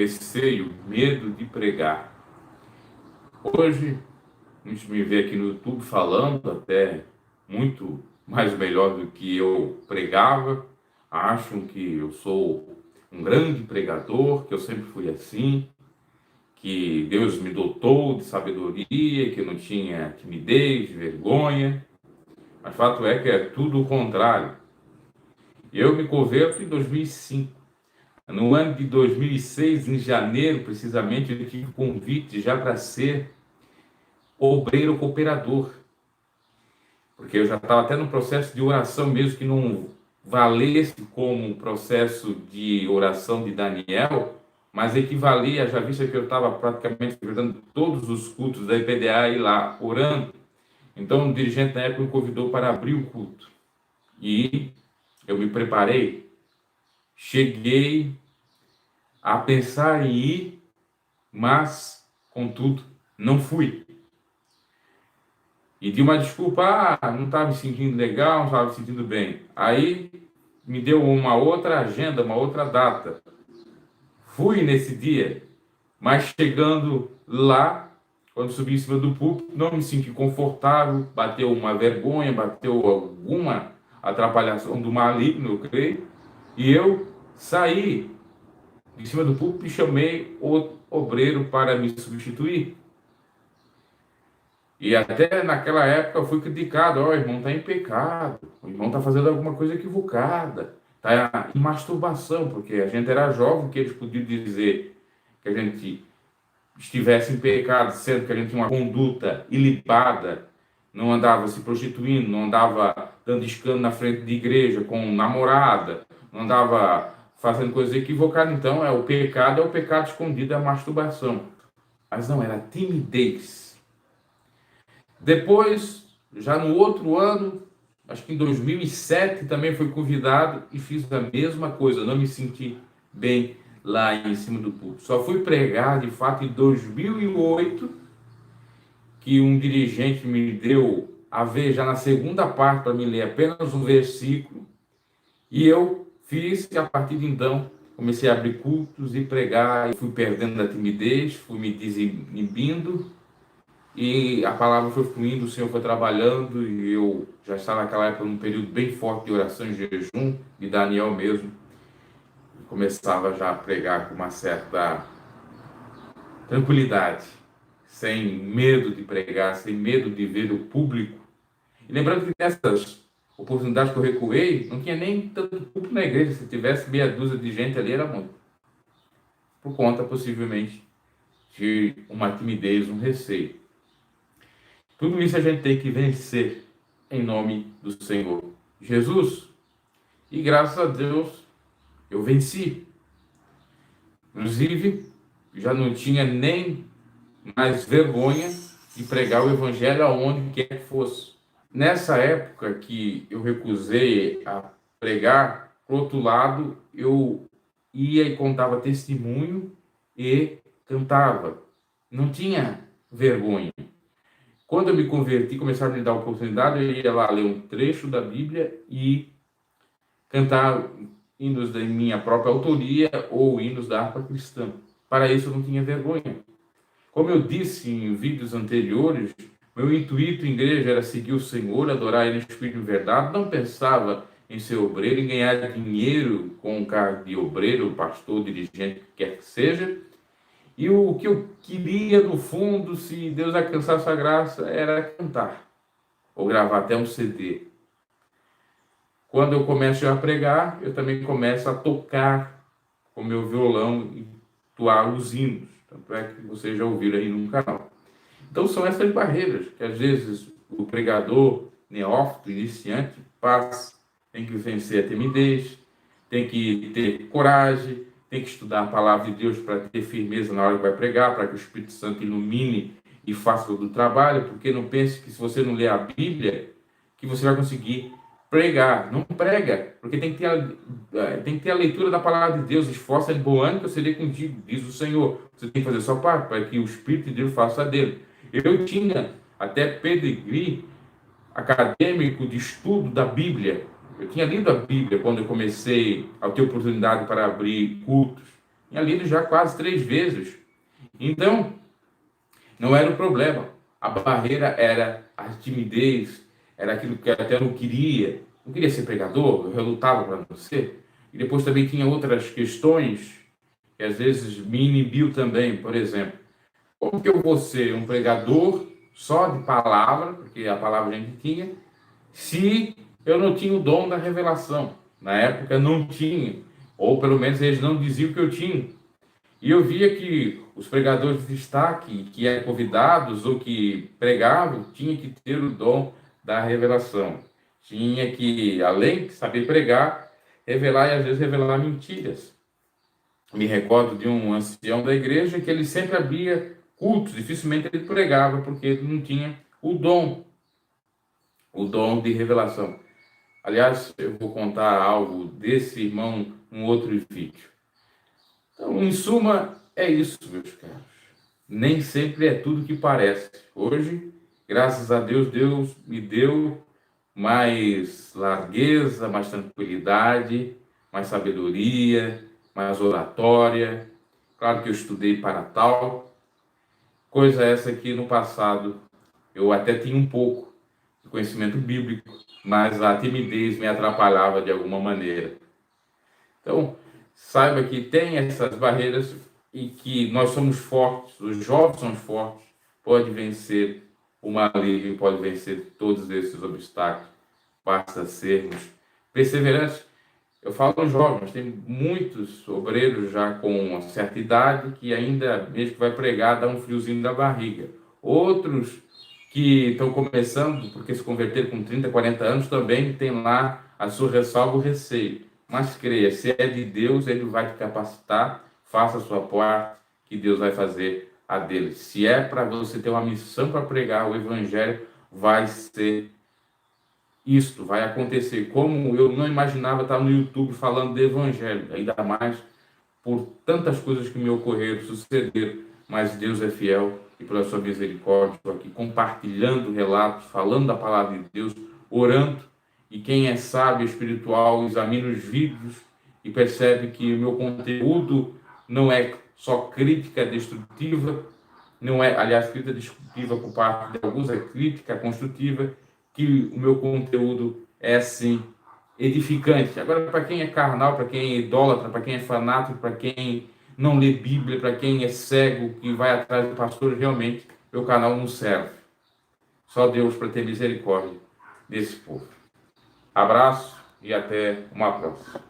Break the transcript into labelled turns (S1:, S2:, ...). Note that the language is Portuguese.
S1: receio, medo de pregar. Hoje, a gente me vê aqui no YouTube falando até muito mais melhor do que eu pregava. Acham que eu sou um grande pregador, que eu sempre fui assim, que Deus me dotou de sabedoria, que eu não tinha timidez, vergonha. Mas fato é que é tudo o contrário. Eu me converto em 2005. No ano de 2006, em janeiro, precisamente, eu tive convite já para ser obreiro cooperador, porque eu já estava até no processo de oração, mesmo que não valesse como um processo de oração de Daniel, mas equivalia, já visto que eu estava praticamente frequentando todos os cultos da IPDA e lá orando. Então o dirigente na época me convidou para abrir o culto. E eu me preparei, cheguei a pensar em ir, mas, contudo, não fui. E de uma desculpa, não estava me sentindo legal, não estava me sentindo bem. Aí me deu uma outra agenda, uma outra data. Fui nesse dia, mas chegando lá, quando subi em cima do púlpito, não me senti confortável, bateu uma vergonha, bateu alguma atrapalhação do maligno, eu creio, e eu saí de cima do púlpito e chamei o obreiro para me substituir. E até naquela época eu fui criticado, ó, o irmão está em pecado, o irmão está fazendo alguma coisa equivocada, está em masturbação, porque a gente era jovem, que eles podiam dizer que a gente estivesse em pecado, sendo que a gente tinha uma conduta ilibada, não andava se prostituindo, não andava dando escândalo na frente de igreja com namorada, não andava fazendo coisas equivocadas. Então, é o pecado escondido, é a masturbação. Mas não, era timidez. Depois, já no outro ano, acho que em 2007, também fui convidado e fiz a mesma coisa, não me senti bem lá em cima do púlpito. Só fui pregar, de fato, em 2008, que um dirigente me deu a ver já na segunda parte para me ler apenas um versículo, e eu fiz, e a partir de então comecei a abrir cultos e pregar, e fui perdendo a timidez, fui me desinibindo, e a palavra foi fluindo, o Senhor foi trabalhando, e eu já estava naquela época num período bem forte de oração e jejum, de Daniel mesmo, e começava já a pregar com uma certa tranquilidade, sem medo de pregar, sem medo de ver o público. E lembrando que nessas oportunidades que eu recuei, não tinha nem tanto público na igreja, se tivesse meia dúzia de gente ali era muito. Por conta, possivelmente, de uma timidez, um receio. Tudo isso a gente tem que vencer em nome do Senhor Jesus. E graças a Deus eu venci. Inclusive, já não tinha nem mais vergonha de pregar o evangelho aonde quer que fosse. Nessa época que eu recusei a pregar, por outro lado, eu ia e contava testemunho e cantava. Não tinha vergonha. Quando eu me converti, começaram a me dar a oportunidade, eu ia lá ler um trecho da Bíblia e cantar hinos da minha própria autoria ou hinos da harpa cristã. Para isso eu não tinha vergonha. Como eu disse em vídeos anteriores, meu intuito em igreja era seguir o Senhor, adorar Ele em espírito e verdade. Não pensava em ser obreiro, em ganhar dinheiro com o cargo de obreiro, pastor, dirigente, quer que seja. E o que eu queria, no fundo, se Deus alcançasse a graça, era cantar, ou gravar até um CD. Quando eu começo a pregar, eu também começo a tocar com meu violão e toar os hinos. Tanto é que vocês já ouviram aí no canal. Então são essas barreiras que às vezes o pregador neófito, iniciante, passa. Tem que vencer a timidez, tem que ter coragem, tem que estudar a palavra de Deus para ter firmeza na hora que vai pregar, para que o Espírito Santo ilumine e faça todo o trabalho, porque não pense que se você não ler a Bíblia, que você vai conseguir pregar. Não prega, porque tem que ter a leitura da palavra de Deus. Esforça em bom ânimo que eu serei contigo, diz o Senhor. Você tem que fazer a sua parte para que o Espírito de Deus faça a dele. Eu tinha até pedigree acadêmico de estudo da Bíblia. Eu tinha lido a Bíblia quando eu comecei a ter oportunidade para abrir cultos. tinha lido já quase 3 vezes. Então, não era o problema. A barreira era a timidez, era aquilo que eu até não queria. Não queria ser pregador, eu relutava para não ser. E depois também tinha outras questões que às vezes me inibiu também. Por exemplo, como que eu vou ser um pregador só de palavra, porque a palavra a gente tinha, se eu não tinha o dom da revelação? Na época não tinha, ou pelo menos eles não diziam que eu tinha. E eu via que os pregadores de destaque, que eram convidados ou que pregavam, tinha que ter o dom da revelação. Tinha que, além de saber pregar, revelar e às vezes revelar mentiras. Me recordo de um ancião da igreja que ele sempre abria cultos, dificilmente ele pregava, porque ele não tinha o dom de revelação. Aliás, eu vou contar algo desse irmão num outro vídeo. Então, em suma, é isso, meus caros. Nem sempre é tudo que parece. Hoje, graças a Deus, Deus me deu mais largueza, mais tranquilidade, mais sabedoria, mais oratória. Claro que eu estudei para tal, coisa essa que no passado eu até tinha um pouco de conhecimento bíblico, mas a timidez me atrapalhava de alguma maneira. Então, saiba que tem essas barreiras e que nós somos fortes, os jovens são fortes, pode vencer o maligno, pode vencer todos esses obstáculos, basta sermos perseverantes. Eu falo jovens, tem muitos obreiros já com uma certa idade que ainda, mesmo que vai pregar, dá um friozinho da barriga. Outros que estão começando, porque se converteram com 30, 40 anos, também tem lá a sua ressalva, o receio. Mas creia, se é de Deus, Ele vai te capacitar, faça a sua parte, que Deus vai fazer a dele. Se é para você ter uma missão para pregar o Evangelho, vai ser isto, vai acontecer. Como eu não imaginava estar no YouTube falando de Evangelho, ainda mais por tantas coisas que me ocorreram, sucederam, mas Deus é fiel e pela sua misericórdia, estou aqui compartilhando relatos, falando da palavra de Deus, orando, e quem é sábio espiritual examina os vídeos e percebe que o meu conteúdo não é só crítica destrutiva, não é, aliás, crítica destrutiva por parte de alguns, é crítica construtiva, que o meu conteúdo é assim edificante. Agora, para quem é carnal, para quem é idólatra, para quem é fanático, para quem não lê Bíblia, para quem é cego, que vai atrás do pastor, realmente, meu canal não serve. Só Deus para ter misericórdia desse povo. Abraço e até uma próxima.